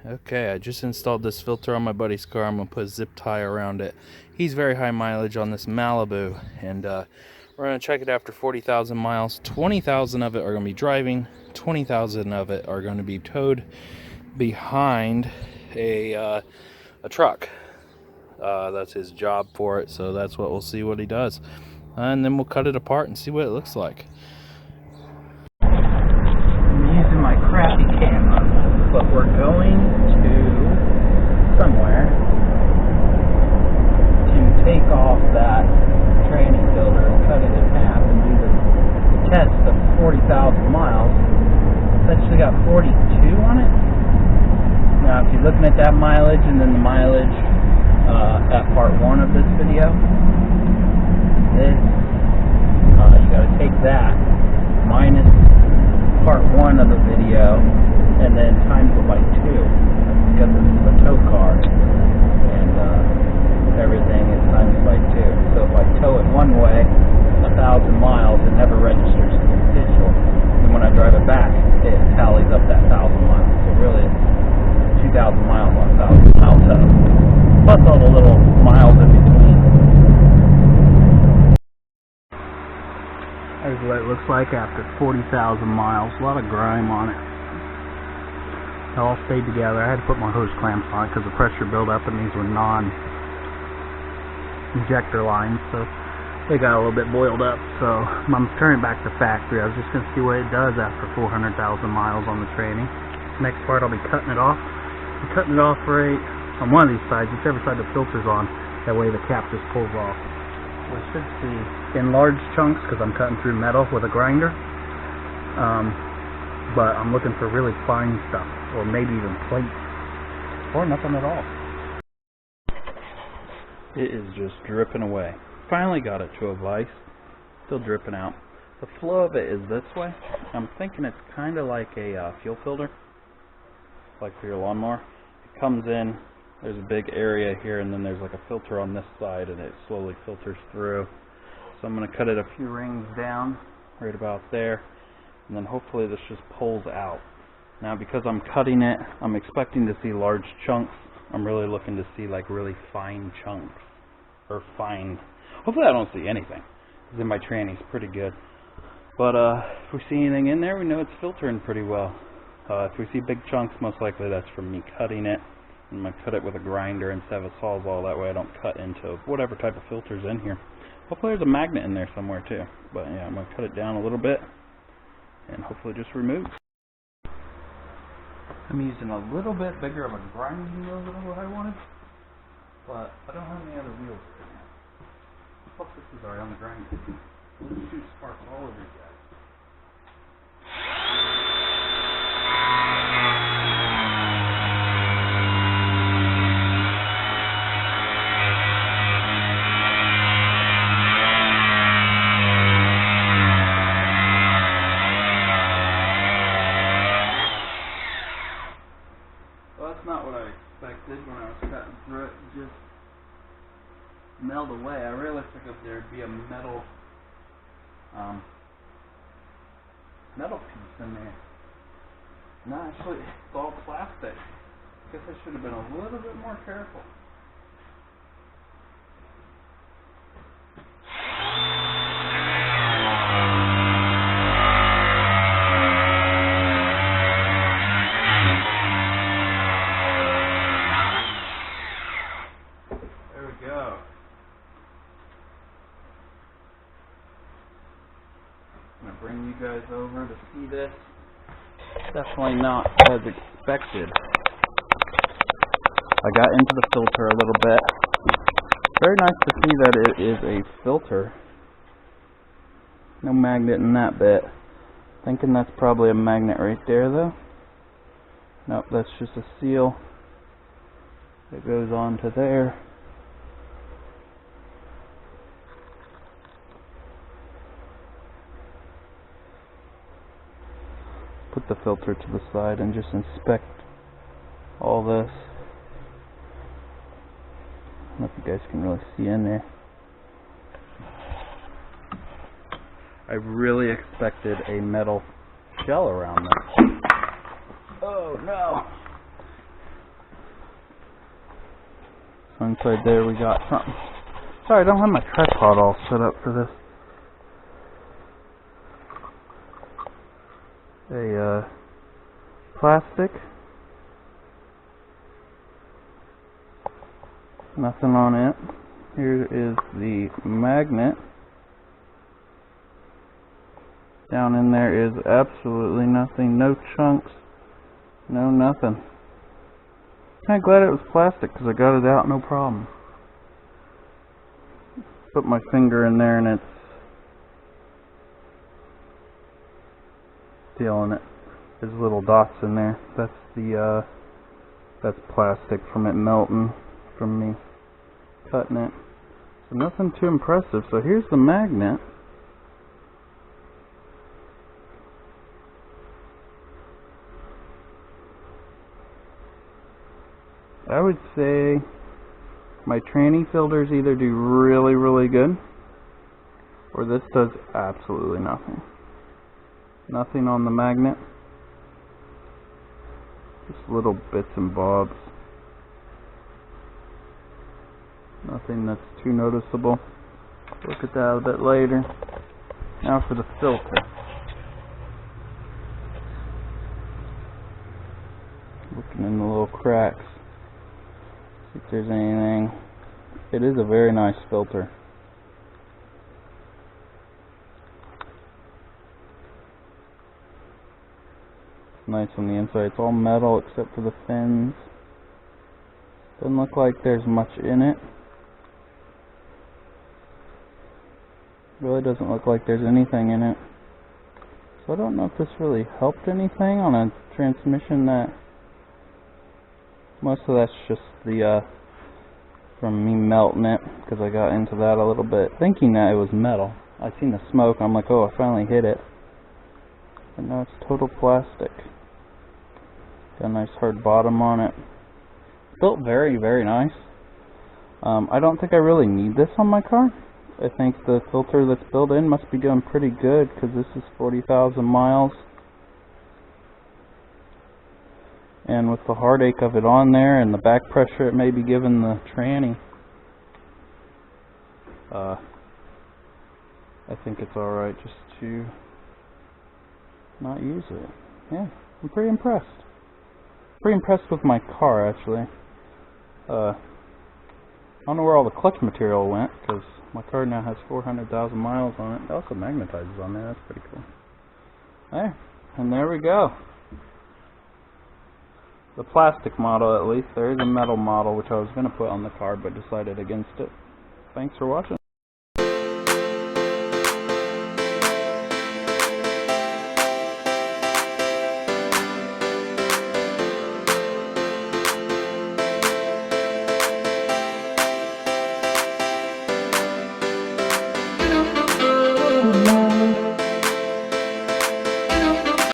Okay, I just installed this filter on my buddy's car. I'm going to put a zip tie around it. He's very high mileage on this Malibu, and we're going to check it after 40,000 miles. 20,000 of it are going to be driving, 20,000 of it are going to be towed behind a truck. That's his job for it, so that's what we'll see what he does. And then we'll cut it apart and see what it looks like. I'm using my crappy camera, but we're going to somewhere to take off that Tranny filter and cut it in half and do the test of 40,000 miles. It's actually got 42 on it. Now, if you're looking at that mileage and then the mileage at part 1 of this video, you got to take that minus part 1 of the video and then times it by 2, because this is a tow car and everything is times by 2. So if I tow it one way 1,000 miles, it never registers as official, and when I drive it back it tallies up that 1,000 miles. So really it's 2,000 miles on 1,000 miles tow, plus all the little miles in between. There's what it looks like after 40,000 miles. A lot of grime on it. It all stayed together. I had to put my hose clamps on it because the pressure buildup, and these were non-injector lines, so they got a little bit boiled up. So I'm turning back to factory. I was just going to see what it does after 400,000 miles on the Tranny. Next part, I'll be cutting it off. I'm cutting it off right on one of these sides, whichever side the filter's on. That way the cap just pulls off. We should see in large chunks because I'm cutting through metal with a grinder, but I'm looking for really fine stuff, or maybe even plates, or nothing at all. It is just dripping away. Finally got it to a vise. Still dripping out. The flow of it is this way. I'm thinking it's kind of like a fuel filter, like for your lawnmower. It comes in. There's a big area here, and then there's like a filter on this side, and it slowly filters through. So I'm going to cut it a few rings down, right about there, and then hopefully this just pulls out. Now, because I'm cutting it, I'm expecting to see large chunks. I'm really looking to see like really fine chunks, or fine. Hopefully I don't see anything, because then my Tranny's pretty good. But if we see anything in there, we know it's filtering pretty well. If we see big chunks, most likely that's from me cutting it. I'm going to cut it with a grinder instead of a sawzall, that way I don't cut into whatever type of filter's in here. Hopefully there's a magnet in there somewhere too. But yeah, I'm going to cut it down a little bit and hopefully just remove. I'm using a little bit bigger of a grinding wheel than what I wanted, but I don't have any other wheels right now. Plus this is already on the grinder. Let's shoot sparks all over you guys. Well, that's not what I expected when I was cutting through it. It just melt away. I really figured there'd be a metal piece in there. No, actually, it's all plastic. Guess I should have been a little bit more careful. There we go. I'm going to bring you guys over to see this. Definitely not as expected. I got into the filter a little bit. Very nice to see that it is a filter. No magnet in that bit. Thinking that's probably a magnet right there though. Nope, that's just a seal that goes on to there. Put the filter to the side and just inspect all this. I don't know if you guys can really see in there. I really expected a metal shell around this. Oh no! Inside there we got something. Sorry, I don't have my tripod all set up for this. Plastic. Nothing on it. Here is the magnet. Down in there is absolutely nothing. No chunks. No nothing. Kinda glad it was plastic because I got it out no problem. Put my finger in there and it's feeling it. There's little dots in there. That's plastic from it melting from me cutting it. So nothing too impressive. So here's the magnet. I would say my tranny filters either do really, really good, or this does absolutely nothing. Nothing on the magnet. Just little bits and bobs. Nothing that's too noticeable. Look at that a bit later. Now for the filter. Looking in the little cracks. See if there's anything. It is a very nice filter. It's nice on the inside. It's all metal except for the fins. Doesn't look like there's much in it. Really doesn't look like there's anything in it. So I don't know if this really helped anything on a transmission that... Most of that's just the from me melting it, because I got into that a little bit, thinking that it was metal. I seen the smoke, I'm like, oh, I finally hit it. But no, it's total plastic. Got a nice hard bottom on it. Built very, very nice. I don't think I really need this on my car. I think the filter that's built in must be doing pretty good, because this is 40,000 miles. And with the heartache of it on there and the back pressure it may be giving the tranny, I think it's alright just to not use it. Yeah, I'm pretty impressed. Pretty impressed with my car, actually. I don't know where all the clutch material went, because my car now has 400,000 miles on it. It also magnetizes on there, that's pretty cool. There, and there we go. The plastic model, at least. There is a metal model which I was going to put on the car but decided against it. Thanks for watching.